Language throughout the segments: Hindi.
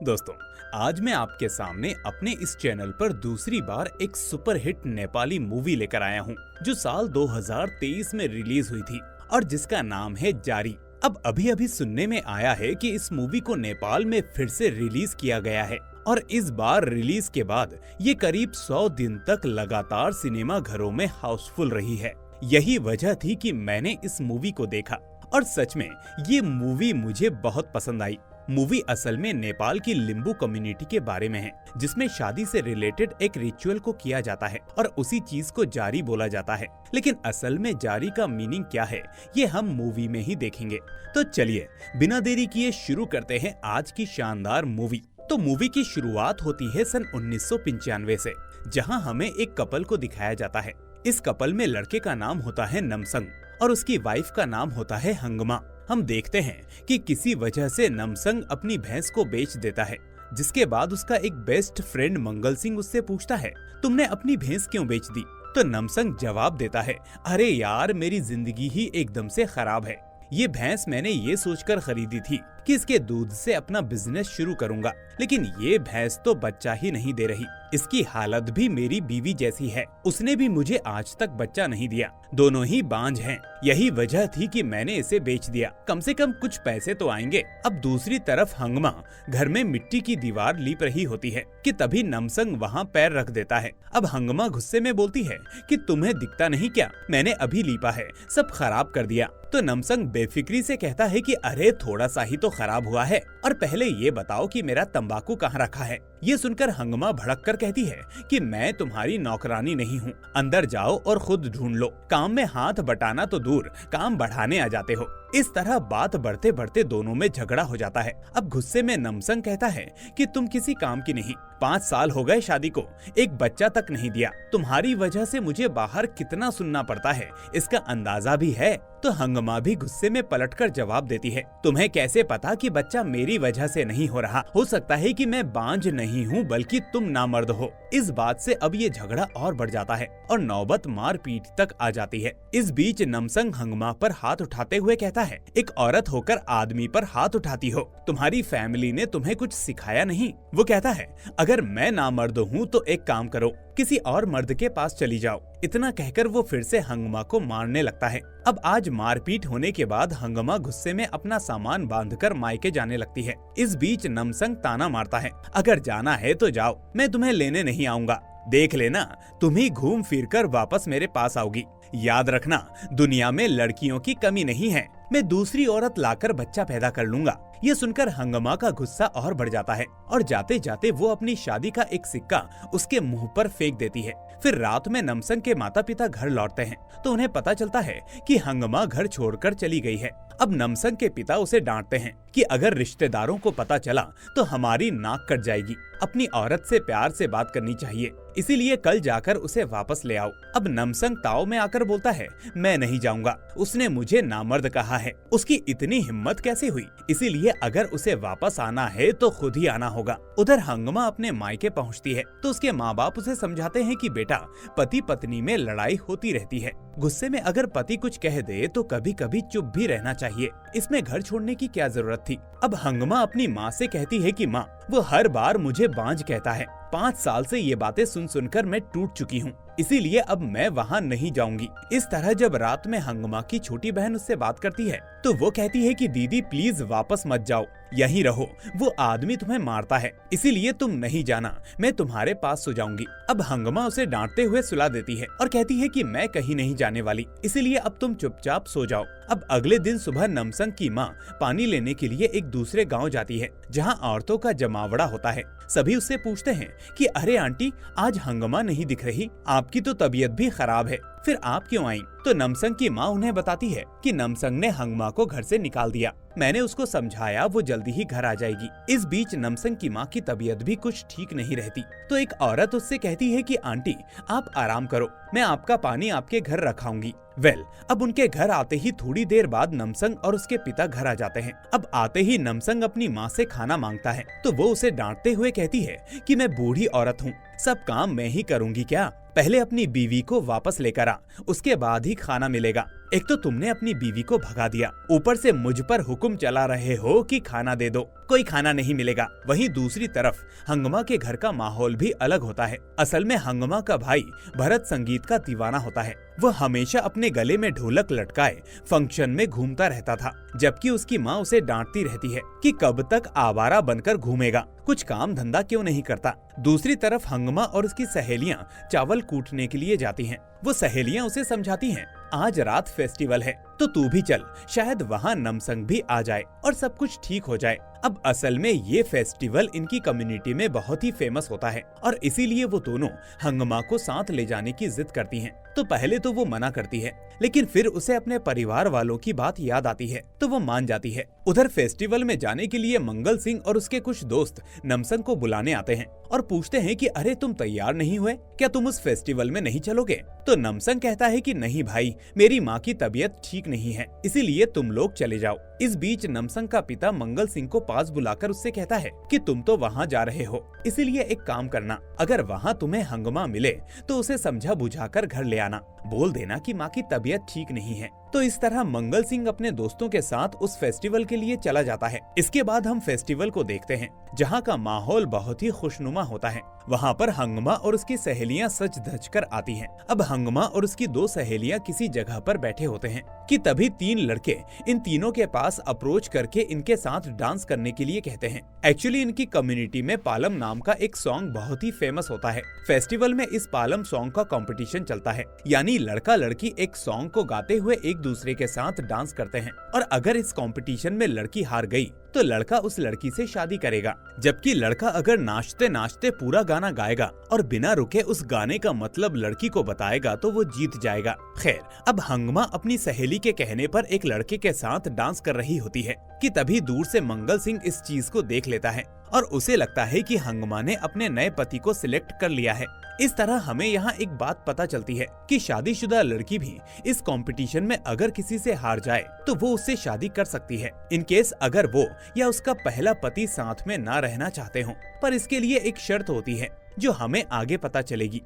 दोस्तों, आज मैं आपके सामने अपने इस चैनल पर दूसरी बार एक सुपरहिट नेपाली मूवी लेकर आया हूँ, जो साल 2023 में रिलीज हुई थी और जिसका नाम है जारी। अब अभी सुनने में आया है कि इस मूवी को नेपाल में फिर से रिलीज किया गया है और इस बार रिलीज के बाद ये करीब 100 दिन तक लगातार सिनेमा घरों में हाउसफुल रही है। यही वजह थी कि मैंने इस मूवी को देखा और सच में ये मूवी मुझे बहुत पसंद आई। मूवी असल में नेपाल की लिम्बू कम्युनिटी के बारे में है, जिसमें शादी से रिलेटेड एक रिचुअल को किया जाता है और उसी चीज को जारी बोला जाता है। लेकिन असल में जारी का मीनिंग क्या है, ये हम मूवी में ही देखेंगे। तो चलिए बिना देरी किए शुरू करते हैं आज की शानदार मूवी। तो मूवी की शुरुआत होती है सन 1995 से, जहां हमें एक कपल को दिखाया जाता है। इस कपल में लड़के का नाम होता है नमसंग और उसकी वाइफ का नाम होता है हंगमा। हम देखते हैं कि किसी वजह से नमसंग अपनी भैंस को बेच देता है, जिसके बाद उसका एक बेस्ट फ्रेंड मंगल सिंह उससे पूछता है, तुमने अपनी भैंस क्यों बेच दी? तो नमसंग जवाब देता है, अरे यार, मेरी जिंदगी ही एकदम से खराब है। ये भैंस मैंने ये सोचकर खरीदी थी कि इसके दूध से अपना बिजनेस शुरू करूंगा, लेकिन ये भैंस तो बच्चा ही नहीं दे रही। इसकी हालत भी मेरी बीवी जैसी है, उसने भी मुझे आज तक बच्चा नहीं दिया, दोनों ही बांझ हैं। यही वजह थी कि मैंने इसे बेच दिया, कम से कम कुछ पैसे तो आएंगे। अब दूसरी तरफ हंगमा घर में मिट्टी की दीवार लीप रही होती है कि तभी नमसंग वहाँ पैर रख देता है। अब हंगमा गुस्से में बोलती है कि तुम्हें दिखता नहीं क्या, मैंने अभी लीपा है, सब खराब कर दिया। तो नमसंग बेफिक्री से कहता है कि अरे थोड़ा सा ही तो खराब हुआ है, और पहले ये बताओ कि मेरा तंबाकू कहाँ रखा है। ये सुनकर हंगमा भड़क कर कहती है कि मैं तुम्हारी नौकरानी नहीं हूँ, अंदर जाओ और खुद ढूंढ लो, काम में हाथ बटाना तो दूर, काम बढ़ाने आ जाते हो। इस तरह बात बढ़ते बढ़ते दोनों में झगड़ा हो जाता है। अब गुस्से में नमसंग कहता है कि तुम किसी काम की नहीं, 5 साल हो गए शादी को, एक बच्चा तक नहीं दिया, तुम्हारी वजह से मुझे बाहर कितना सुनना पड़ता है, इसका अंदाजा भी है? तो हंगमा भी गुस्से में पलटकर जवाब देती है, तुम्हें कैसे पता कि बच्चा मेरी वजह से नहीं हो रहा? हो सकता है कि मैं बांझ नहीं हूँ, बल्कि तुम नामर्द हो। इस बात से अब ये झगड़ा और बढ़ जाता है और नौबत मारपीट तक आ जाती है। इस बीच नमसंग हंगमा पर हाथ उठाते हुए कहता है, एक औरत होकर आदमी पर हाथ उठाती हो, तुम्हारी फैमिली ने तुम्हें कुछ सिखाया नहीं? वो कहता है, अगर मैं नामर्द हूँ तो एक काम करो, किसी और मर्द के पास चली जाओ। इतना कहकर वो फिर से हंगमा को मारने लगता है। अब आज मारपीट होने के बाद हंगमा गुस्से में अपना सामान बांधकर मायके जाने लगती है। इस बीच नमसंग ताना मारता है, अगर जाना है तो जाओ, मैं तुम्हें लेने नहीं आऊंगा, देख लेना तुम ही घूम फिर कर वापस मेरे पास आओगी। याद रखना, दुनिया में लड़कियों की कमी नहीं है, मैं दूसरी औरत लाकर बच्चा पैदा कर लूंगा। ये सुनकर हंगमा का गुस्सा और बढ़ जाता है और जाते जाते वो अपनी शादी का एक सिक्का उसके मुंह पर फेंक देती है। फिर रात में नमसंग के माता पिता घर लौटते हैं तो उन्हें पता चलता है कि हंगमा घर छोड़कर चली गई है। अब नमसंग के पिता उसे डांटते हैं कि अगर रिश्तेदारों को पता चला तो हमारी नाक कट जाएगी, अपनी औरत से प्यार से बात करनी चाहिए, इसीलिए कल जाकर उसे वापस ले आओ। अब नमसंग ताव में आकर बोलता है, मैं नहीं जाऊंगा, उसने मुझे नामर्द कहा है, उसकी इतनी हिम्मत कैसे हुई? इसीलिए अगर उसे वापस आना है तो खुद ही आना होगा। उधर हंगमा अपने मायके पहुंचती है तो उसके माँ बाप उसे समझाते हैं कि बेटा, पति पत्नी में लड़ाई होती रहती है, गुस्से में अगर पति कुछ कह दे तो कभी कभी चुप भी रहना चाहिए, इसमें घर छोड़ने की क्या जरूरत थी? अब हंगमा अपनी माँ से कहती है कि माँ, वो हर बार मुझे बांझ कहता है, 5 साल से ये बातें सुन सुनकर मैं टूट चुकी हूँ, इसीलिए अब मैं वहाँ नहीं जाऊंगी। इस तरह जब रात में हंगमा की छोटी बहन उससे बात करती है तो वो कहती है कि दीदी प्लीज वापस मत जाओ, यहीं रहो, वो आदमी तुम्हें मारता है, इसीलिए तुम नहीं जाना, मैं तुम्हारे पास सो जाऊंगी। अब हंगमा उसे डांटते हुए सुला देती है और कहती है कि मैं कहीं नहीं जाने वाली, इसीलिए अब तुम चुपचाप सो जाओ। अब अगले दिन सुबह नमसंग की माँ पानी लेने के लिए एक दूसरे गांव जाती है, जहां औरतों का जमावड़ा होता है। सभी उससे पूछते हैं कि अरे आंटी, आज हंगमा नहीं दिख रही, आपकी तो तबीयत भी खराब है, फिर आप क्यों आई? तो नमसंग की माँ उन्हें बताती है कि नमसंग ने हंगमा को घर से निकाल दिया, मैंने उसको समझाया, वो जल्दी ही घर आ जाएगी। इस बीच नमसंग की माँ की तबीयत भी कुछ ठीक नहीं रहती तो एक औरत उससे कहती है कि आंटी, आप आराम करो, मैं आपका पानी आपके घर रखाऊंगी। अब उनके घर आते ही थोड़ी देर बाद नमसंग और उसके पिता घर आ जाते हैं। अब आते ही नमसंग अपनी माँ से खाना मांगता है तो वो उसे डांटते हुए कहती है कि मैं बूढ़ी औरत हूँ, सब काम मैं ही करूंगी क्या? पहले अपनी बीवी को वापस लेकर आ, उसके बाद ही खाना मिलेगा। एक तो तुमने अपनी बीवी को भगा दिया, ऊपर से मुझ पर हुक्म चला रहे हो कि खाना दे दो, कोई खाना नहीं मिलेगा। वहीं दूसरी तरफ हंगमा के घर का माहौल भी अलग होता है। असल में हंगमा का भाई भरत संगीत का दीवाना होता है। वो हमेशा अपने गले में ढोलक लटकाए फंक्शन में घूमता रहता था, जबकि उसकी माँ उसे डांटती रहती है कि कब तक आवारा बनकर घूमेगा, कुछ काम धंधा क्यों नहीं करता। दूसरी तरफ हंगमा और उसकी सहेलियां चावल कूटने के लिए जाती हैं। वो सहेलियां उसे समझाती हैं, आज रात फेस्टिवल है तो तू भी चल, शायद वहाँ नमसंग भी आ जाए और सब कुछ ठीक हो जाए। अब असल में ये फेस्टिवल इनकी कम्युनिटी में बहुत ही फेमस होता है और इसीलिए वो दोनों हंगमा को साथ ले जाने की जिद करती हैं। तो पहले तो वो मना करती है, लेकिन फिर उसे अपने परिवार वालों की बात याद आती है तो वो मान जाती है। उधर फेस्टिवल में जाने के लिए मंगल सिंह और उसके कुछ दोस्त नमसंग को बुलाने आते हैं और पूछते हैं कि अरे तुम तैयार नहीं हुए क्या, तुम उस फेस्टिवल में नहीं चलोगे? तो नमसंग कहता है कि नहीं भाई, मेरी माँ की तबीयत ठीक नहीं है, इसीलिए तुम लोग चले जाओ। इस बीच नमसंग का पिता मंगल सिंह को पास बुलाकर उससे कहता है कि तुम तो वहाँ जा रहे हो, इसीलिए एक काम करना, अगर वहाँ तुम्हें हंगमा मिले तो उसे समझा बुझाकर घर ले आना, बोल देना कि माँ की तबीयत ठीक नहीं है। तो इस तरह मंगल सिंह अपने दोस्तों के साथ उस फेस्टिवल के लिए चला जाता है। इसके बाद हम फेस्टिवल को देखते हैं, जहाँ का माहौल बहुत ही खुशनुमा होता है। वहाँ पर हंगमा और उसकी सहेलियां सज धज कर आती हैं। अब हंगमा और उसकी दो सहेलियां किसी जगह पर बैठे होते हैं कि तभी तीन लड़के इन तीनों के पास अप्रोच करके इनके साथ डांस करने के लिए कहते हैं। एक्चुअली इनकी कम्युनिटी में पालम नाम का एक सॉन्ग बहुत ही फेमस होता है। फेस्टिवल में इस पालम सॉन्ग का कंपटीशन चलता है, यानी लड़का लड़की एक सॉन्ग को गाते हुए एक दूसरे के साथ डांस करते हैं और अगर इस कंपटीशन में लड़की हार गई तो लड़का उस लड़की से शादी करेगा, जबकि लड़का अगर नाचते नाचते पूरा गाना गाएगा और बिना रुके उस गाने का मतलब लड़की को बताएगा तो वो जीत जाएगा। खैर, अब हंगमा अपनी सहेली के कहने पर एक लड़के के साथ डांस कर रही होती है कि तभी दूर से मंगल सिंह इस चीज को देख लेता है और उसे लगता है कि हंगमा ने अपने नए पति को सिलेक्ट कर लिया है। इस तरह हमें यहाँ एक बात पता चलती है कि शादीशुदा लड़की भी इस कंपटीशन में अगर किसी से हार जाए तो वो उससे शादी कर सकती है, इन केस अगर वो या उसका पहला पति साथ में ना रहना चाहते हो। पर इसके लिए एक शर्त होती है जो हमें आगे पता चलेगी।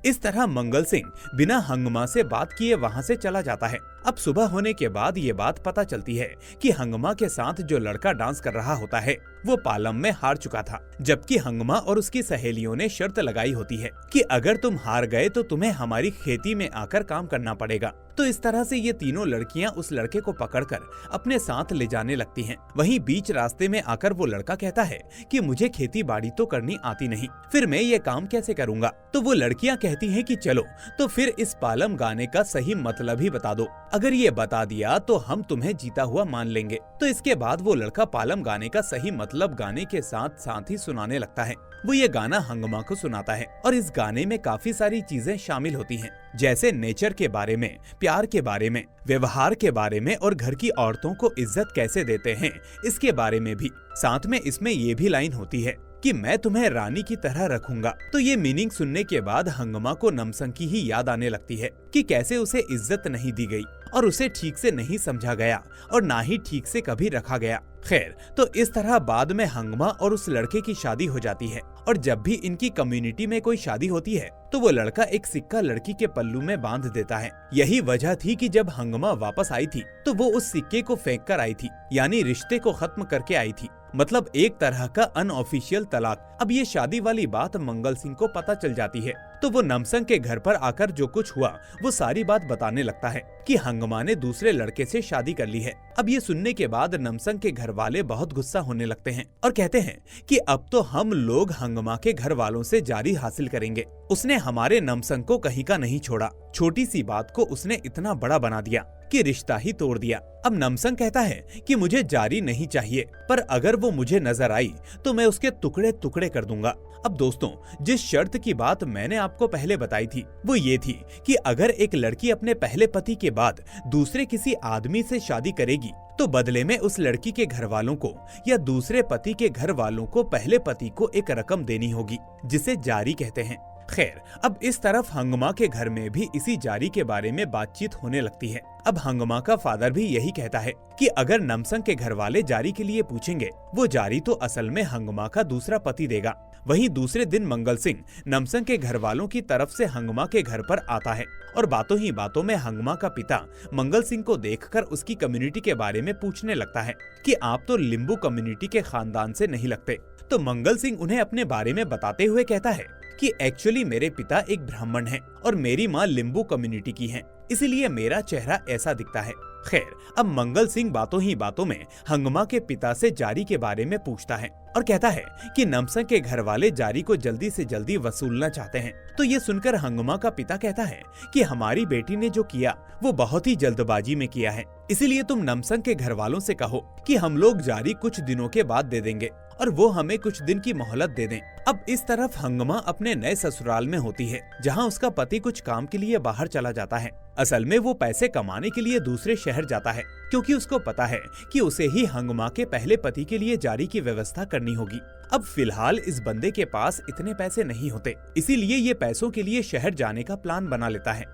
इस तरह मंगल सिंह बिना हंगमा से बात किए वहाँ से चला जाता है। अब सुबह होने के बाद ये बात पता चलती है कि हंगमा के साथ जो लड़का डांस कर रहा होता है वो पालम में हार चुका था, जबकि हंगमा और उसकी सहेलियों ने शर्त लगाई होती है कि अगर तुम हार गए तो तुम्हें हमारी खेती में आकर काम करना पड़ेगा। तो इस तरह से ये तीनों लड़कियां उस लड़के को पकड़कर अपने साथ ले जाने लगती हैं। वहीं बीच रास्ते में आकर वो लड़का कहता है कि मुझे खेती बाड़ी तो करनी आती नहीं, फिर मैं ये काम कैसे करूँगा? तो वो लड़कियां कहती हैं कि चलो तो फिर इस पालम गाने का सही मतलब ही बता दो, अगर ये बता दिया तो हम तुम्हें जीता हुआ मान लेंगे। तो इसके बाद वो लड़का पालम गाने का सही मतलब गाने के साथ साथ ही सुनाने लगता है। वो ये गाना हंगमा को सुनाता है और इस गाने में काफी सारी चीजें शामिल होती हैं, जैसे नेचर के बारे में, प्यार के बारे में, व्यवहार के बारे में और घर की औरतों को इज्जत कैसे देते हैं इसके बारे में भी। साथ में इसमें ये भी लाइन होती है कि मैं तुम्हें रानी की तरह रखूंगा। तो ये मीनिंग सुनने के बाद हंगमा को नमसंग की ही याद आने लगती है कि कैसे उसे इज्जत नहीं दी गई और उसे ठीक से नहीं समझा गया और ना ही ठीक से कभी रखा गया। खैर, तो इस तरह बाद में हंगमा और उस लड़के की शादी हो जाती है और जब भी इनकी कम्युनिटी में कोई शादी होती है तो वो लड़का एक सिक्का लड़की के पल्लू में बांध देता है। यही वजह थी कि जब हंगमा वापस आई थी तो वो उस सिक्के को फेंक कर आई थी, यानी रिश्ते को खत्म करके आई थी, मतलब एक तरह का अनऑफिशियल तलाक। अब ये शादी वाली बात मंगल सिंह को पता चल जाती है तो वो नमसंग के घर पर आकर जो कुछ हुआ वो सारी बात बताने लगता है कि हंगमा ने दूसरे लड़के से शादी कर ली है। अब ये सुनने के बाद नमसंग के घर वाले बहुत गुस्सा होने लगते हैं और कहते हैं कि अब तो हम लोग हंगमा के घर वालों से जारी हासिल करेंगे। उसने हमारे नमसंग को कहीं का नहीं छोड़ा, छोटी सी बात को उसने इतना बड़ा बना दिया कि रिश्ता ही तोड़ दिया। अब नमसंग कहता है कि मुझे जारी नहीं चाहिए, पर अगर वो मुझे नजर आई तो मैं उसके टुकड़े टुकड़े कर दूंगा। अब दोस्तों, जिस शर्त की बात मैंने आपको पहले बताई थी वो ये थी कि अगर एक लड़की अपने पहले पति के बाद दूसरे किसी आदमी से शादी करेगी तो बदले में उस लड़की के घर वालों को या दूसरे पति के घर वालों को पहले पति को एक रकम देनी होगी, जिसे जारी कहते हैं। खैर, अब इस तरफ हंगमा के घर में भी इसी जारी के बारे में बातचीत होने लगती है। अब हंगमा का फादर भी यही कहता है कि अगर नमसंग के घर वाले जारी के लिए पूछेंगे वो जारी तो असल में हंगमा का दूसरा पति देगा। वहीं दूसरे दिन मंगल सिंह नमसंग के घर वालों की तरफ से हंगमा के घर पर आता है और बातों ही बातों में हंगमा का पिता मंगल सिंह को देखकर उसकी कम्युनिटी के बारे में पूछने लगता है कि आप तो लिंबू कम्युनिटी के खानदान से नहीं लगते। तो मंगल सिंह उन्हें अपने बारे में बताते हुए कहता है कि एक्चुअली मेरे पिता एक ब्राह्मण हैं और मेरी माँ लिंबू कम्युनिटी की हैं, इसीलिए मेरा चेहरा ऐसा दिखता है। खैर, अब मंगल सिंह बातों ही बातों में हंगमा के पिता से जारी के बारे में पूछता है और कहता है कि नमसंग के घर वाले जारी को जल्दी से जल्दी वसूलना चाहते हैं। तो ये सुनकर हंगमा का पिता कहता है कि हमारी बेटी ने जो किया वो बहुत ही जल्दबाजी में किया है, इसीलिए तुम नमसंग के घर वालों से कहो कि हम लोग जारी कुछ दिनों के बाद दे देंगे और वो हमें कुछ दिन की मोहलत दे दें। अब इस तरफ हंगमा अपने नए ससुराल में होती है, जहाँ उसका पति कुछ काम के लिए बाहर चला जाता है। असल में वो पैसे कमाने के लिए दूसरे शहर जाता है, क्योंकि उसको पता है कि उसे ही हंगमा के पहले पति के लिए जारी की व्यवस्था करनी होगी। अब फिलहाल इस बंदे के पास इतने पैसे नहीं होते, इसीलिए ये पैसों के लिए शहर जाने का प्लान बना लेता है।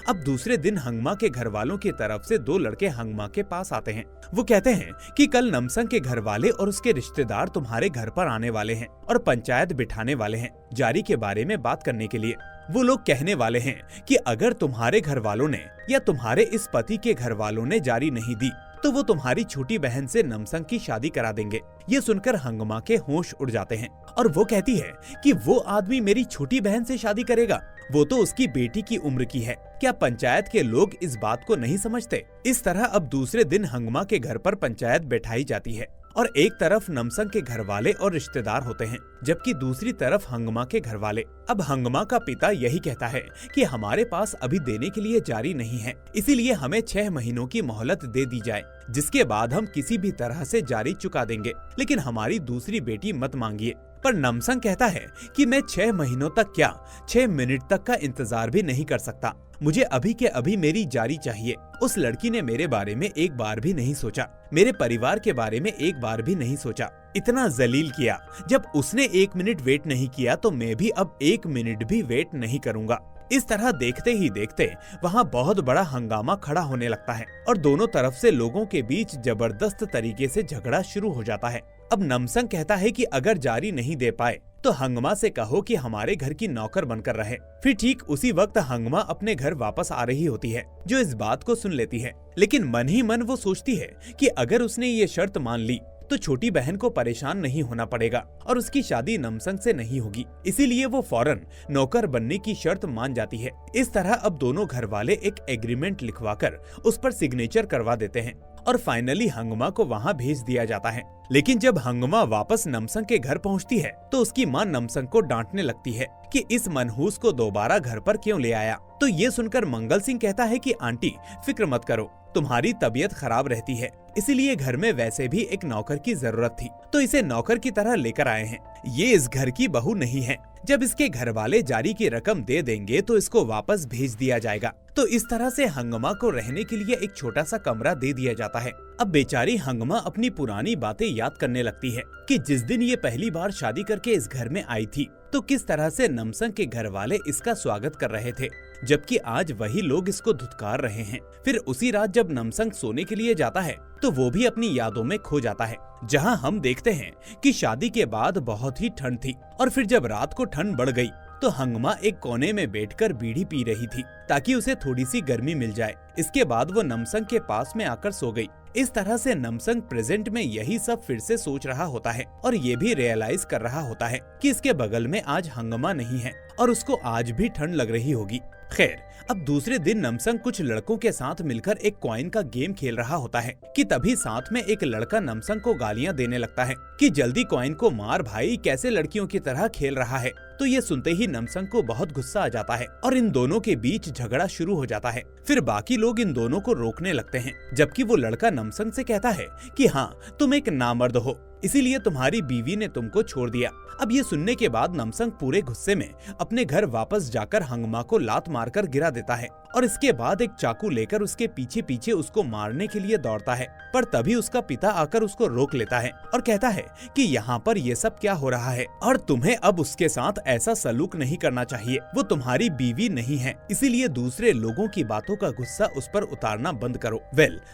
अब दूसरे दिन हंगमा के घर वालों की तरफ से 2 लड़के हंगमा के पास आते हैं। वो कहते हैं कि कल नमसंग के घर वाले और उसके रिश्तेदार तुम्हारे घर पर आने वाले हैं और पंचायत बिठाने वाले हैं जारी के बारे में बात करने के लिए। वो लोग कहने वाले हैं कि अगर तुम्हारे घर वालों ने या तुम्हारे इस पति के घर वालों ने जारी नहीं दी तो वो तुम्हारी छोटी बहन से नमसंग की शादी करा देंगे। ये सुनकर हंगमा के होश उड़ जाते हैं और वो कहती है कि वो आदमी मेरी छोटी बहन से शादी करेगा, वो तो उसकी बेटी की उम्र की है। क्या पंचायत के लोग इस बात को नहीं समझते? इस तरह अब दूसरे दिन हंगमा के घर पर पंचायत बैठाई जाती है और एक तरफ नमसंग के घर वाले और रिश्तेदार होते हैं, जबकि दूसरी तरफ हंगमा के घर वाले। अब हंगमा का पिता यही कहता है कि हमारे पास अभी देने के लिए जारी नहीं है, इसीलिए हमें 6 महीनों की मोहलत दे दी जाए, जिसके बाद हम किसी भी तरह से जारी चुका देंगे, लेकिन हमारी दूसरी बेटी मत मांगिए। पर नमसंग कहता है कि मैं 6 महीनों तक क्या 6 मिनट तक का इंतजार भी नहीं कर सकता, मुझे अभी के अभी मेरी जारी चाहिए। उस लड़की ने मेरे बारे में एक बार भी नहीं सोचा, मेरे परिवार के बारे में एक बार भी नहीं सोचा, इतना जलील किया। जब उसने 1 मिनट वेट नहीं किया तो मैं भी अब 1 मिनट भी वेट नहीं करूंगा। इस तरह देखते ही देखते वहाँ बहुत बड़ा हंगामा खड़ा होने लगता है और दोनों तरफ से लोगों के बीच जबरदस्त तरीके से झगड़ा शुरू हो जाता है। अब नमसंग कहता है कि अगर जारी नहीं दे पाए तो हंगमा से कहो कि हमारे घर की नौकर बनकर रहे। फिर ठीक उसी वक्त हंगमा अपने घर वापस आ रही होती है, जो इस बात को सुन लेती है, लेकिन मन ही मन वो सोचती है कि अगर उसने ये शर्त मान ली तो छोटी बहन को परेशान नहीं होना पड़ेगा और उसकी शादी नमसंग से नहीं होगी, इसीलिए वो फौरन नौकर बनने की शर्त मान जाती है। इस तरह अब दोनों घर वाले एक एग्रीमेंट लिखवाकर उस पर सिग्नेचर करवा देते हैं और फाइनली हंगमा को वहाँ भेज दिया जाता है। लेकिन जब हंगमा वापस नमसंग के घर पहुँचती है तो उसकी माँ नमसंग को डांटने लगती है कि इस मनहूस को दोबारा घर पर क्यों ले आया। तो ये सुनकर मंगल सिंह कहता है कि आंटी फिक्र मत करो, तुम्हारी तबीयत खराब रहती है, इसीलिए घर में वैसे भी एक नौकर की जरूरत थी, तो इसे नौकर की तरह लेकर आए हैं। ये इस घर की बहू नहीं है, जब इसके घर वाले जारी की रकम दे देंगे तो इसको वापस भेज दिया जाएगा। तो इस तरह से हंगमा को रहने के लिए एक छोटा सा कमरा दे दिया जाता है। अब बेचारी हंगमा अपनी पुरानी बातें याद करने लगती है कि जिस दिन ये पहली बार शादी करके इस घर में आई थी तो किस तरह से नमसंग के घर वाले इसका स्वागत कर रहे थे, जबकि आज वही लोग इसको धुतकार रहे हैं। फिर उसी रात जब नमसंग सोने के लिए जाता है तो वो भी अपनी यादों में खो जाता है, जहां हम देखते हैं कि शादी के बाद बहुत ही ठंड थी और फिर जब रात को ठंड बढ़ गई तो हंगमा एक कोने में बैठकर बीड़ी पी रही थी ताकि उसे थोड़ी सी गर्मी मिल जाए। इसके बाद वो नमसंग के पास में आकर सो गई। इस तरह से नमसंग प्रेजेंट में यही सब फिर से सोच रहा होता है और ये भी रियलाइज कर रहा होता है कि इसके बगल में आज हंगमा नहीं है और उसको आज भी ठंड लग रही होगी। खैर, अब दूसरे दिन नमसंग कुछ लड़कों के साथ मिलकर एक कॉइन का गेम खेल रहा होता है कि तभी साथ में एक लड़का नमसंग को गालियां देने लगता है कि जल्दी कॉइन को मार भाई, कैसे लड़कियों की तरह खेल रहा है। तो ये सुनते ही नमसंग को बहुत गुस्सा आ जाता है और इन दोनों के बीच झगड़ा शुरू हो जाता है। फिर बाकी लोग इन दोनों को रोकने लगते हैं, जबकि वो लड़का नमसंग से कहता है कि हाँ, तुम एक नामर्द हो, इसीलिए तुम्हारी बीवी ने तुमको छोड़ दिया। अब ये सुनने के बाद नमसंग पूरे गुस्से में अपने घर वापस जाकर हंगमा को लात मारकर गिरा देता है और इसके बाद एक चाकू लेकर उसके पीछे पीछे उसको मारने के लिए दौड़ता है। पर तभी उसका पिता आकर उसको रोक लेता है और कहता है कि यहाँ पर ये सब क्या हो रहा है और तुम्हें अब उसके साथ ऐसा सलूक नहीं करना चाहिए। वो तुम्हारी बीवी नहीं है, इसीलिए दूसरे लोगों की बातों का गुस्सा उस पर उतारना बंद करो।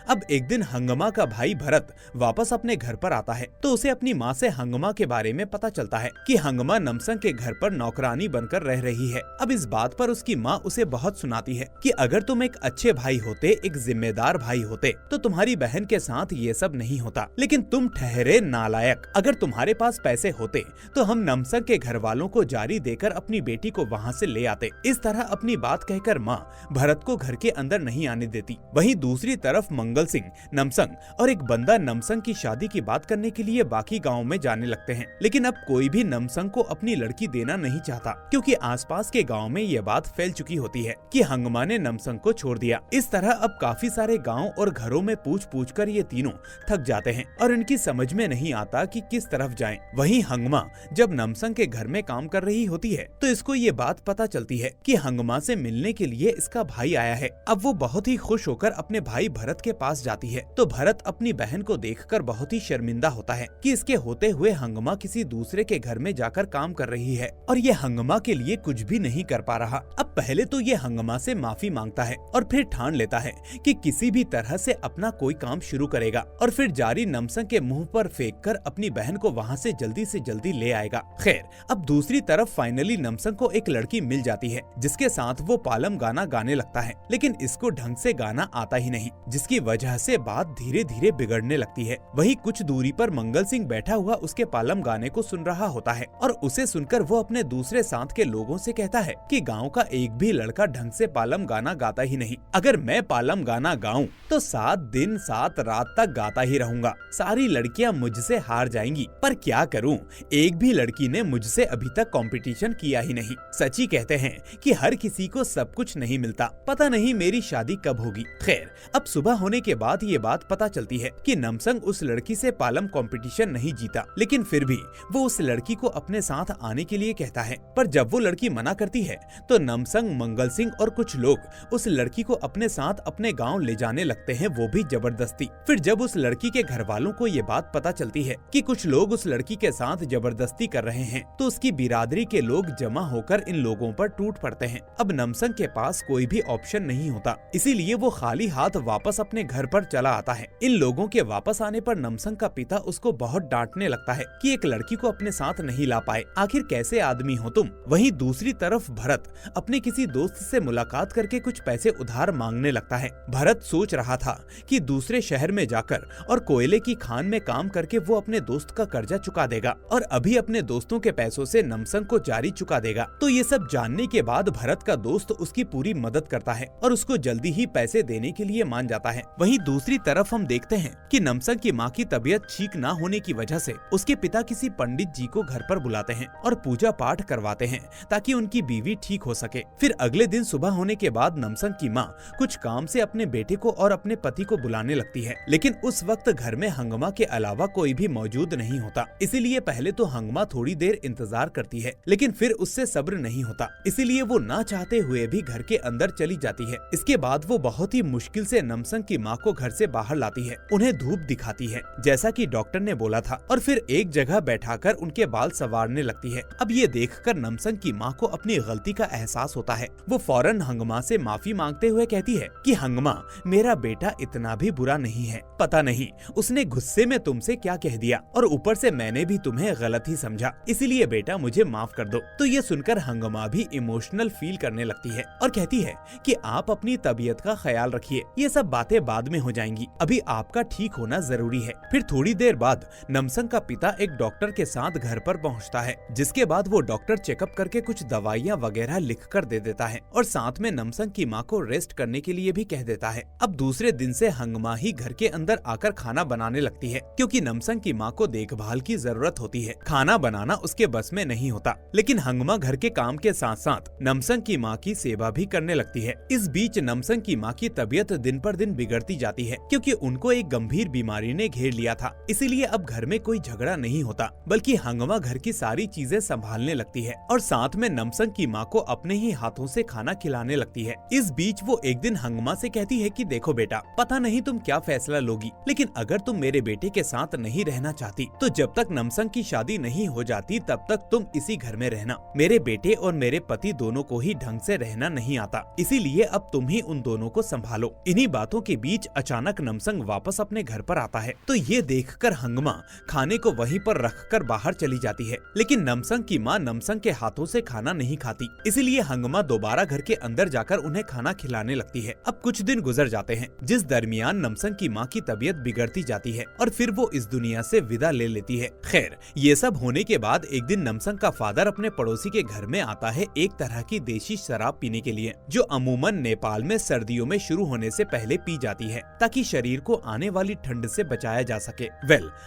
अब एक दिन हंगमा का भाई भरत वापस अपने घर पर आता है तो उसे अपनी माँ से हंगमा के बारे में पता चलता है कि हंगमा नमसंग के घर पर नौकरानी बनकर रह रही है। अब इस बात पर उसकी माँ उसे बहुत सुनाती है कि अगर तुम एक अच्छे भाई होते, एक जिम्मेदार भाई होते, तो तुम्हारी बहन के साथ ये सब नहीं होता। लेकिन तुम ठहरे नालायक। अगर तुम्हारे पास पैसे होते तो हम नमसंग के घर वालों को जारी देकर अपनी बेटी को वहाँ से ले आते। इस तरह अपनी बात कहकर माँ भरत को घर के अंदर नहीं आने देती। वहीं दूसरी तरफ मंगल सिंह, नमसंग और एक बंदा नमसंग की शादी की बात करने के लिए बाकी गाँव में जाने लगते हैं। लेकिन अब कोई भी नमसंग को अपनी लड़की देना नहीं चाहता, क्योंकि आसपास के गांव में ये बात फैल चुकी होती है कि हंगमा ने नमसंग को छोड़ दिया। इस तरह अब काफी सारे गांव और घरों में पूछ पूछ कर ये तीनों थक जाते हैं और इनकी समझ में नहीं आता कि किस तरफ जाएं। वहीं हंगमा जब नमसंग के घर में काम कर रही होती है तो इसको ये बात पता चलती है कि हंगमा से मिलने के लिए इसका भाई आया है। अब वो बहुत ही खुश होकर अपने भाई भरत के पास जाती है तो भरत अपनी बहन को देखकर बहुत ही शर्मिंदा होता है कि इसके होते हुए हंगमा किसी दूसरे के घर में जाकर काम कर रही है और ये हंगमा के लिए कुछ भी नहीं कर पा रहा। अब पहले तो ये हंगमा से माफी मांगता है और फिर ठान लेता है कि किसी भी तरह से अपना कोई काम शुरू करेगा और फिर जारी नमसंग के मुंह पर फेंक कर अपनी बहन को वहाँ से जल्दी ले आएगा। खैर, अब दूसरी तरफ फाइनली नमसंग को एक लड़की मिल जाती है जिसके साथ वो पालम गाना गाने लगता है, लेकिन इसको ढंग से गाना आता ही नहीं, जिसकी वजह से बात धीरे धीरे बिगड़ने लगती है। वहीं कुछ दूरी पर मंगल सिंह बैठा हुआ उसके पालम गाने को सुन रहा होता है और उसे सुनकर वो अपने दूसरे साथ के लोगों से कहता है कि गांव का एक भी लड़का ढंग से पालम गाना गाता ही नहीं। अगर मैं पालम गाना गाऊं तो 7 दिन 7 रात तक गाता ही रहूंगा। सारी लड़कियां मुझसे हार जाएंगी, पर क्या करूं, एक भी लड़की ने मुझसे अभी तक कंपटीशन किया ही नहीं। सच ही कहते हैं कि हर किसी को सब कुछ नहीं मिलता। पता नहीं मेरी शादी कब होगी। खैर, अब सुबह होने के बाद ये बात पता चलती है कि नमसंग उस लड़की से पालम कंपटीशन नहीं जीता, लेकिन फिर भी वो उस लड़की को अपने साथ आने के लिए कहता है। पर जब वो लड़की मना करती है तो नमसंग, मंगल सिंह और कुछ लोग उस लड़की को अपने साथ अपने गांव ले जाने लगते हैं, वो भी जबरदस्ती। फिर जब उस लड़की के घर वालों को ये बात पता चलती है कि कुछ लोग उस लड़की के साथ जबरदस्ती कर रहे हैं तो उसकी बिरादरी के लोग जमा होकर इन लोगों पर टूट पड़ते हैं। अब नमसंग के पास कोई भी ऑप्शन नहीं होता, इसीलिए वो खाली हाथ वापस अपने घर पर चला आता है। इन लोगों के वापस आने पर नमसंग का पिता उसको बहुत डांटने लगता है कि एक लड़की को अपने साथ नहीं ला पाए, आखिर कैसे आदमी हो तुम। वहीं दूसरी तरफ भरत अपने किसी दोस्त से मुलाकात करके कुछ पैसे उधार मांगने लगता है। भरत सोच रहा था कि दूसरे शहर में जाकर और कोयले की खान में काम करके वो अपने दोस्त का कर्जा चुका देगा और अभी अपने दोस्तों के पैसों से नमसंग को जारी चुका देगा। तो ये सब जानने के बाद भरत का दोस्त उसकी पूरी मदद करता है और उसको जल्दी ही पैसे देने के लिए मान जाता है। वहीं दूसरी तरफ हम देखते हैं कि नमसंग की माँ की तबीयत ठीक न होने की वजह से उसके पिता किसी पंडित जी को घर पर बुलाते हैं और पूजा पाठ करवाते हैं ताकि उनकी बीवी ठीक हो सके। फिर अगले दिन सुबह होने के बाद नमसंग की माँ कुछ काम से अपने बेटे को और अपने पति को बुलाने लगती है, लेकिन उस वक्त घर में हंगमा के अलावा कोई भी मौजूद नहीं होता। इसीलिए पहले तो हंगमा थोड़ी देर इंतजार करती है, लेकिन फिर उससे सब्र नहीं होता, इसीलिए वो ना चाहते हुए भी घर के अंदर चली जाती है। इसके बाद वो बहुत ही मुश्किल से नमसंग की माँ को घर से बाहर लाती है, उन्हें धूप दिखाती है जैसा कि डॉक्टर ने बोला था और फिर एक जगह बैठाकर उनके बाल संवारने लगती है। अब ये देखकर नमसंग की माँ को अपनी गलती का एहसास होता है। वो फौरन हंगमा से माफी मांगते हुए कहती है कि हंगमा, मेरा बेटा इतना भी बुरा नहीं है, पता नहीं उसने गुस्से में तुमसे क्या कह दिया और ऊपर से मैंने भी तुम्हें गलत ही समझा, इसीलिए बेटा मुझे माफ कर दो। तो ये सुनकर हंगमा भी इमोशनल फील करने लगती है और कहती है कि आप अपनी तबीयत का ख्याल रखिए, ये सब बातें बाद में हो जाएंगी, अभी आपका ठीक होना जरूरी है। फिर थोड़ी देर बाद नमसंग का पिता एक डॉक्टर के साथ घर पर पहुंचता है, जिसके बाद वो डॉक्टर चेकअप करके कुछ दवाइयाँ वगैरह लिख कर दे देता है और साथ में नमसंग की माँ को रेस्ट करने के लिए भी कह देता है। अब दूसरे दिन से हंगमा ही घर के अंदर आकर खाना बनाने लगती है, क्योंकि नमसंग की माँ को देखभाल की जरूरत होती है। खाना बनाना उसके बस में नहीं होता, लेकिन हंगमा घर के काम के साथ साथ नमसंग की माँ की सेवा भी करने लगती है। इस बीच नमसंग की माँ की तबीयत दिन पर दिन बिगड़ती जाती है, क्योंकि उनको एक गंभीर बीमारी ने घेर लिया था। इसीलिए अब घर में कोई झगड़ा नहीं होता, बल्कि हंगमा घर की सारी चीजें संभालने लगती है और साथ में नमसंग की माँ को अपने ही हाथों से खाना खिलाने लगती है। इस बीच वो एक दिन हंगमा से कहती है कि देखो बेटा, पता नहीं तुम क्या फैसला लोगी, लेकिन अगर तुम मेरे बेटे के साथ नहीं रहना चाहती तो जब तक नमसंग की शादी नहीं हो जाती तब तक तुम इसी घर में रहना। मेरे बेटे और मेरे पति दोनों को ही ढंग से रहना नहीं आता, इसीलिए अब तुम ही उन दोनों को संभालो। इन्हीं बातों के बीच अचानक नमसंग वापस अपने घर पर आता है तो ये देखकर हंगमा खाने को वहीं पर रखकर बाहर चली जाती है। लेकिन नमसंग की माँ नमसंग के हाथों से खाना नहीं खाती, इसीलिए हंगमा दोबारा घर के अंदर जाकर उन्हें खाना खिलाने लगती है। अब कुछ दिन गुजर जाते हैं, जिस दरमियान नमसंग की माँ की तबीयत बिगड़ती जाती है और फिर वो इस दुनिया से विदा ले लेती है। खैर, ये सब होने के बाद एक दिन नमसंग का फादर अपने पड़ोसी के घर में आता है एक तरह की देशी शराब पीने के लिए, जो अमूमन नेपाल में सर्दियों में शुरू होने से पहले पी जाती है ताकि शरीर को आने वाली ठंड से बचाया जा सके।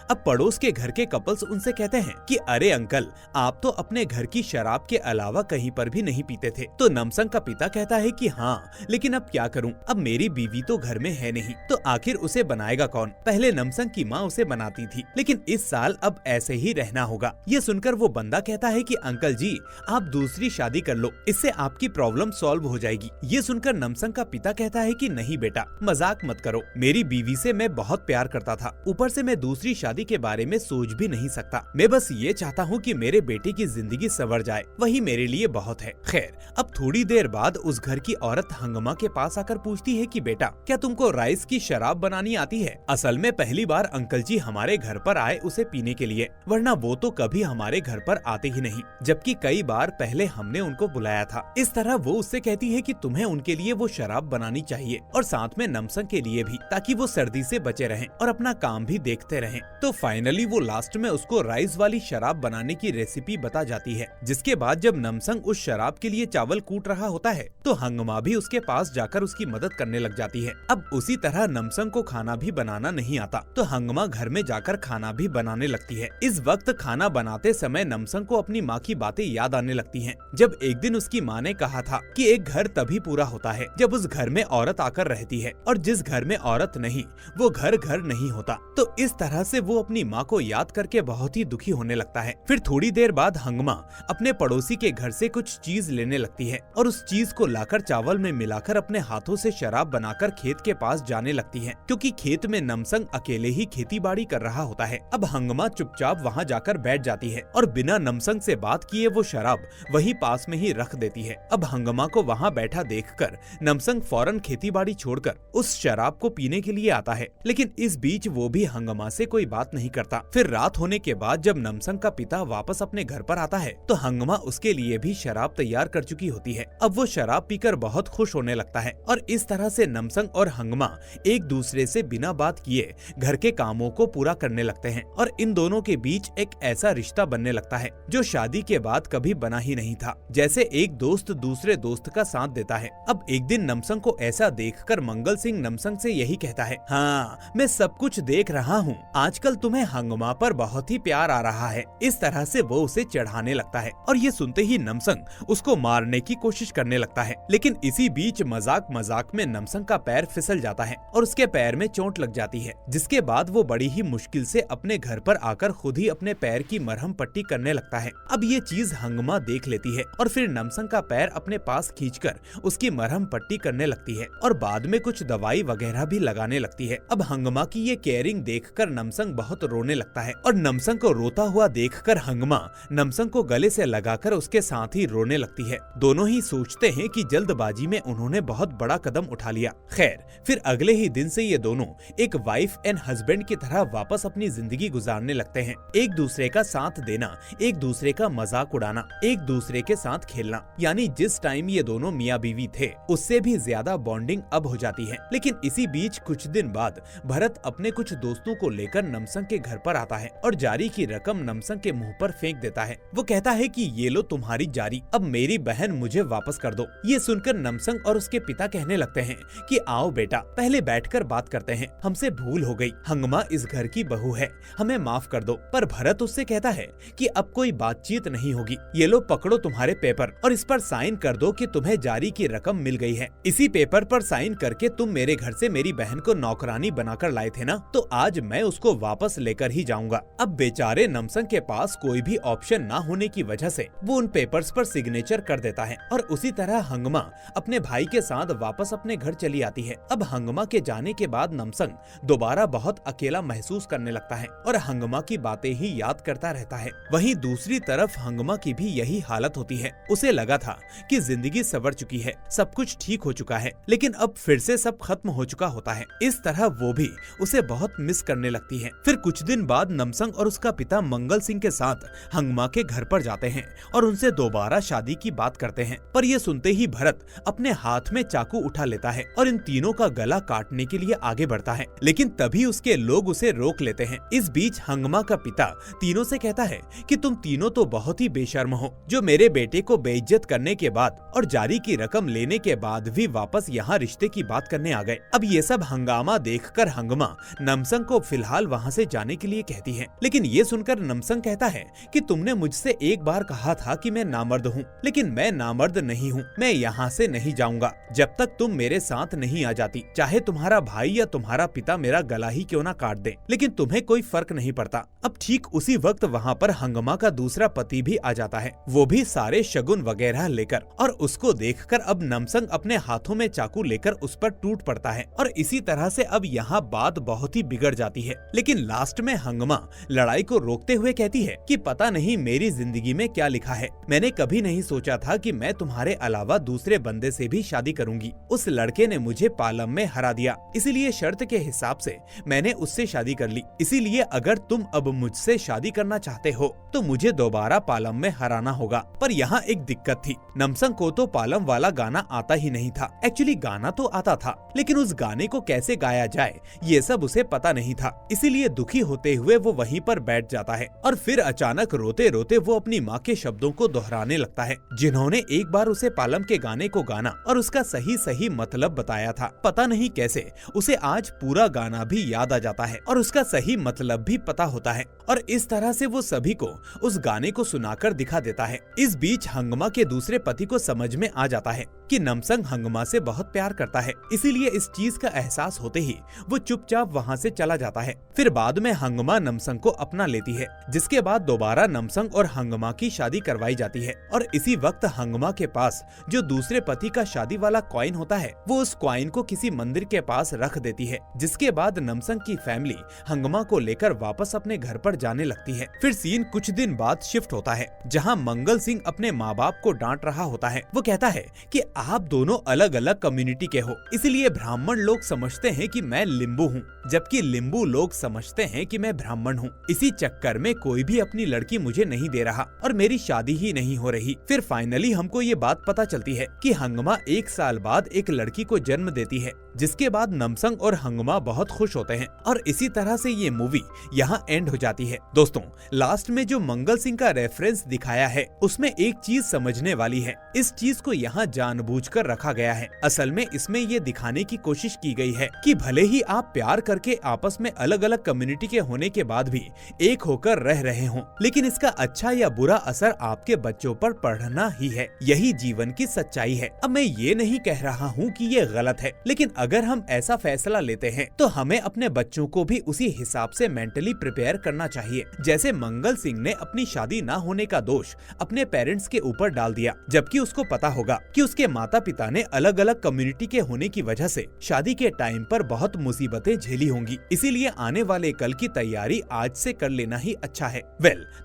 अब पड़ोस के घर के कपल्स उनसे कहते हैं कि अरे अंकल, आप तो अपने घर की शराब के अलावा कहीं पर भी नहीं पीते थे। तो नमसंग का पिता कहता है कि हाँ, लेकिन अब क्या करूं, अब मेरी बीवी तो घर में है नहीं, तो आखिर उसे बनाएगा कौन। पहले नमसंग की माँ उसे बनाती थी, लेकिन इस साल अब ऐसे ही रहना होगा। ये सुनकर वो बंदा कहता है कि अंकल जी, आप दूसरी शादी कर लो, इससे आपकी प्रॉब्लम सॉल्व हो जाएगी। ये सुनकर नमसंग का पिता कहता है कि नहीं बेटा, मजाक मत करो, मेरी बीवी से मैं बहुत प्यार करता था, ऊपर से मैं दूसरी शादी के बारे में सोच भी नहीं सकता। मैं बस ये चाहता हूँ कि मेरे बेटे की जिंदगी संवर जाए, वही मेरे लिए बहुत है। खैर, अब थोड़ी देर बाद उस घर की औरत हंगमा के पास आकर पूछती है कि बेटा, क्या तुमको राइस की शराब बनानी आती है? असल में पहली बार अंकल जी हमारे घर पर आए उसे पीने के लिए, वरना वो तो कभी हमारे घर पर आते ही नहीं, जबकि कई बार पहले हमने उनको बुलाया था। इस तरह वो उससे कहती है कि तुम्हें उनके लिए वो शराब बनानी चाहिए और साथ में नमसंग के लिए भी, ताकि वो सर्दी से बचे रहें और अपना काम भी देखते रहें। तो फाइनली वो लास्ट में उसको राइस वाली शराब बनाने की रेसिपी बता जाती है, जिसके बाद जब नमसंग उस शराब के लिए चावल कूट रहा होता है तो हंगमा भी उसके पास जाकर उसकी मदद करने लग जाती है। अब उसी तरह नमसंग को खाना भी बनाना नहीं आता, तो हंगमा घर में जाकर खाना भी बनाने लगती है। इस वक्त खाना बनाते समय नमसंग को अपनी माँ की बातें याद आने लगती हैं। जब एक दिन उसकी माँ ने कहा था कि एक घर तभी पूरा होता है जब उस घर में औरत आकर रहती है, और जिस घर में औरत नहीं वो घर घर नहीं होता। तो इस तरह से वो अपनी माँ को याद करके बहुत ही दुखी होने लगता है। फिर थोड़ी देर बाद हंगमा अपने पड़ोसी के घर से कुछ चीज लेने लगती है और उस चीज को लाकर चावल में मिलाकर अपने हाथों से शराब बनाकर खेत के पास जाने लगती है, क्योंकि खेत में नमसंग अकेले ही खेती बाड़ी कर रहा होता है। अब हंगमा चुपचाप वहाँ जाकर बैठ जाती है और बिना नमसंग से बात किए वो शराब वहीं पास में ही रख देती है। अब हंगमा को वहाँ बैठा देखकर नमसंग फौरन खेती बाड़ी छोड़कर उस शराब को पीने के लिए आता है, लेकिन इस बीच वो भी हंगमा से कोई बात नहीं करता। फिर रात होने के बाद जब नमसंग का पिता वापस अपने घर पर आता है तो हंगमा उसके लिए भी शराब तैयार कर चुकी होती है। अब वो शराब पीकर बहुत खुश होने लगता है और इस तरह से नमसंग और हंगमा एक दूसरे से बिना बात किए घर के कामों को पूरा करने लगते हैं और इन दोनों के बीच एक ऐसा रिश्ता बनने लगता है जो शादी के बाद कभी बना ही नहीं था, जैसे एक दोस्त दूसरे दोस्त का साथ देता है। अब एक दिन नमसंग को ऐसा देखकर मंगल सिंह नमसंग से यही कहता है, हाँ, मैं सब कुछ देख रहा हूँ, आजकल तुम्हें हंगमा पर बहुत ही प्यार आ रहा है। इस तरह से वो उसे चढ़ाने लगता है और ये सुनते ही नमसंग उसको मारने की कोशिश करने लगता है, लेकिन इसी बीच मजाक मजाक में नमसंग का पैर फिसल जाता है और उसके पैर में चोट लग जाती है, जिसके बाद वो बड़ी ही मुश्किल से अपने घर पर आकर खुद ही अपने पैर की मरहम पट्टी करने लगता है। अब ये चीज हंगमा देख लेती है और फिर नमसंग का पैर अपने पास खींचकर उसकी मरहम पट्टी करने लगती है और बाद में कुछ दवाई वगैरह भी लगाने लगती है। अब हंगमा की ये केयरिंग देखकर नमसंग बहुत रोने लगता है और नमसंग को रोता हुआ देखकर हंगमा नमसंग को गले से लगाकर उसके साथ ही रोने लगती है। दोनों ही सोचते हैं कि जल्दबाजी में उन्होंने बहुत बड़ा कदम उठा लिया। खैर, फिर अगले ही दिन से ये दोनों एक वाइफ एंड हस्बैंड की तरह वापस अपनी जिंदगी गुजारने लगते हैं। एक दूसरे का साथ देना, एक दूसरे का मजाक उड़ाना, एक दूसरे के साथ खेलना, यानी जिस टाइम ये दोनों मियाँ बीवी थे उससे भी ज्यादा बॉन्डिंग अब हो जाती है। लेकिन इसी बीच कुछ दिन बाद भरत अपने कुछ दोस्तों को लेकर नमसंग के घर पर आता है और जारी की रकम नमसंग के मुंह पर फेंक देता है। वो कहता है कि ये लो तुम्हारी जारी, अब मेरी बहन मुझे वापस कर दो। ये सुनकर नमसंग और उसके पिता कहने लगते हैं कि आओ बेटा, पहले बैठकर बात करते हैं, हमसे भूल हो गई, हंगमा इस घर की बहू है, हमें माफ कर दो। पर भरत उससे कहता है कि अब कोई बातचीत नहीं होगी, ये लो पकड़ो तुम्हारे पेपर और इस पर साइन कर दो कि तुम्हें जारी की रकम मिल गई है। इसी पेपर पर साइन करके तुम मेरे घर से मेरी बहन को नौकरानी बनाकर लाए थे ना, तो आज मैं उसको वापस लेकर ही जाऊंगा। अब बेचारे नमसंग के पास कोई भी ऑप्शन ना होने की वजह से वो उन पेपर्स पर सिग्नेचर कर देता है और उसी तरह हंगमा अपने भाई के साथ वापस अपने घर चली आती है। अब हंगमा के जाने के बाद नमसंग दोबारा बहुत अकेला महसूस करने लगता है और हंगमा की बातें ही याद करता रहता है। वहीं दूसरी तरफ तरफ हंगमा की भी यही हालत होती है। उसे लगा था कि जिंदगी संवर चुकी है, सब कुछ ठीक हो चुका है, लेकिन अब फिर से सब खत्म हो चुका होता है। इस तरह वो भी उसे बहुत मिस करने लगती है। फिर कुछ दिन बाद नमसंग और उसका पिता मंगल सिंह के साथ हंगमा के घर पर जाते हैं और उनसे दोबारा शादी की बात करते हैं। पर ये सुनते ही भरत अपने हाथ में चाकू उठा लेता है और इन तीनों का गला काटने के लिए आगे बढ़ता है, लेकिन तभी उसके लोग उसे रोक लेते हैं। इस बीच हंगमा का पिता तीनों से कहता है कि तुम तीनों तो बहुत ही बेशर्म हो, जो मेरे बेटे को बेइज्जत करने के बाद और जारी की रकम लेने के बाद भी वापस यहाँ रिश्ते की बात करने आ गए। अब ये सब हंगामा देखकर हंगमा नमसंग को फिलहाल वहाँ से जाने के लिए कहती है, लेकिन ये सुनकर नमसंग कहता है कि तुमने मुझसे एक बार कहा था कि मैं नामर्द हूँ, लेकिन मैं नामर्द नहीं हूँ। मैं यहाँ से नहीं जाऊंगा जब तक तुम मेरे साथ नहीं आ जाती, चाहे तुम्हारा भाई या तुम्हारा पिता मेरा गला ही क्यों ना काट दे, लेकिन तुम्हें कोई फर्क नहीं पड़ता। अब ठीक उसी वक्त वहाँ पर हंगमा का दूसरा पति भी आ जाता है, वो भी सारे शगुन वगैरह लेकर, और उसको देखकर अब नमसंग अपने हाथों में चाकू लेकर उस पर टूट पड़ता है। और इसी तरह से अब यहाँ बात बहुत ही बिगड़ जाती है। लेकिन लास्ट में हंगमा लड़ाई को रोकते हुए कहती है कि पता नहीं मेरी जिंदगी में क्या लिखा है, मैंने कभी नहीं सोचा था कि मैं तुम्हारे अलावा दूसरे बंदे से भी शादी करूंगी। उस लड़के ने मुझे पालम में हरा दिया, इसीलिए शर्त के हिसाब से मैंने उससे शादी कर ली। इसीलिए अगर तुम अब मुझसे शादी करना चाहते हो तो मुझे दोबारा पालम में हराना होगा। पर यहाँ एक दिक्कत थी, नमसंग को तो पालम वाला गाना आता ही नहीं था। एक्चुअली गाना तो आता था, लेकिन उस गाने को कैसे गाया जाए ये सब उसे पता नहीं था। इसीलिए दुखी होते हुए वो वहीं पर बैठ जाता है और फिर अचानक रोते रोते वो अपनी माँ के शब्दों को दोहराने लगता है, जिन्होंने एक बार उसे पालम के गाने को गाना और उसका सही सही मतलब बताया था। पता नहीं कैसे उसे आज पूरा गाना भी याद आ जाता है और उसका सही मतलब भी पता होता है, और इस तरह से वो सभी को उस गाने को सुनाकर दिखा देता है। इस बीच हंगमा के दूसरे पति को समझ में आ जाता है कि नमसंग हंगमा से बहुत प्यार करता है, इसीलिए इस चीज का एहसास होते ही वो चुपचाप वहाँ से चला जाता है। फिर बाद में हंगमा नमसंग को अपना लेती है, जिसके बाद दोबारा नमसंग और हंगमा की शादी करवाई जाती है। और इसी वक्त हंगमा के पास जो दूसरे पति का शादी वाला कॉइन होता है, वो उस कॉइन को किसी मंदिर के पास रख देती है, जिसके बाद नमसंग की फैमिली हंगमा को लेकर वापस अपने घर पर जाने लगती है। फिर सीन कुछ दिन बाद शिफ्ट होता है, जहाँ मंगल सिंह अपने माँ बाप को डांट रहा होता है। वो कहता है कि आप दोनों अलग अलग कम्युनिटी के हो, इसलिए ब्राह्मण लोग समझते हैं कि मैं लिंबू हूँ, जबकि लिंबू लोग समझते हैं कि मैं ब्राह्मण हूँ। इसी चक्कर में कोई भी अपनी लड़की मुझे नहीं दे रहा और मेरी शादी ही नहीं हो रही। फिर फाइनली हमको ये बात पता चलती है कि हंगमा 1 साल बाद एक लड़की को जन्म देती है, जिसके बाद नमसंग और हंगमा बहुत खुश होते हैं। और इसी तरह से ये मूवी यहाँ एंड हो जाती है। दोस्तों, लास्ट में जो मंगल सिंह का रेफरेंस दिखाया है उसमें एक चीज समझने वाली है। इस चीज को यहाँ जानबूझकर रखा गया है। असल में इसमें ये दिखाने की कोशिश की गई है कि भले ही आप प्यार करके आपस में अलग अलग कम्युनिटी के होने के बाद भी एक होकर रह रहे हों, लेकिन इसका अच्छा या बुरा असर आपके बच्चों पर पड़ना ही है। यही जीवन की सच्चाई है। अब मैं ये नहीं कह रहा हूँ कि ये गलत है, लेकिन अगर हम ऐसा फैसला लेते हैं तो हमें अपने बच्चों को भी उसी हिसाब से मेंटली प्रिपेयर करना चाहिए। जैसे मंगल सिंह ने अपनी शादी ना होने का दोष अपने पेरेंट्स के ऊपर डाल दिया, जबकि उसको पता होगा कि उसके माता पिता ने अलग अलग कम्युनिटी के होने की वजह से शादी के टाइम पर बहुत मुसीबतें झेली होंगी। इसीलिए आने वाले कल की तैयारी आज से कर लेना ही अच्छा है।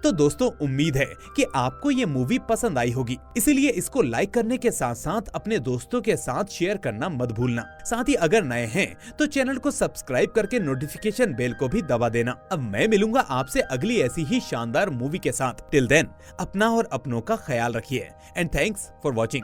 तो दोस्तों, उम्मीद है कि आपको ये मूवी पसंद आई होगी, इसीलिए इसको लाइक करने के साथ साथ अपने दोस्तों के साथ शेयर करना मत भूलना। साथ ही अगर नए हैं तो चैनल को सब्सक्राइब करके नोटिफिकेशन बेल को भी दबा देना। अब मैं मिलूंगा आपसे अगली ऐसी ही शानदार मूवी के साथ। टिल देन अपना और अपनों का ख्याल रखिए एंड थैंक्स फॉर वॉचिंग।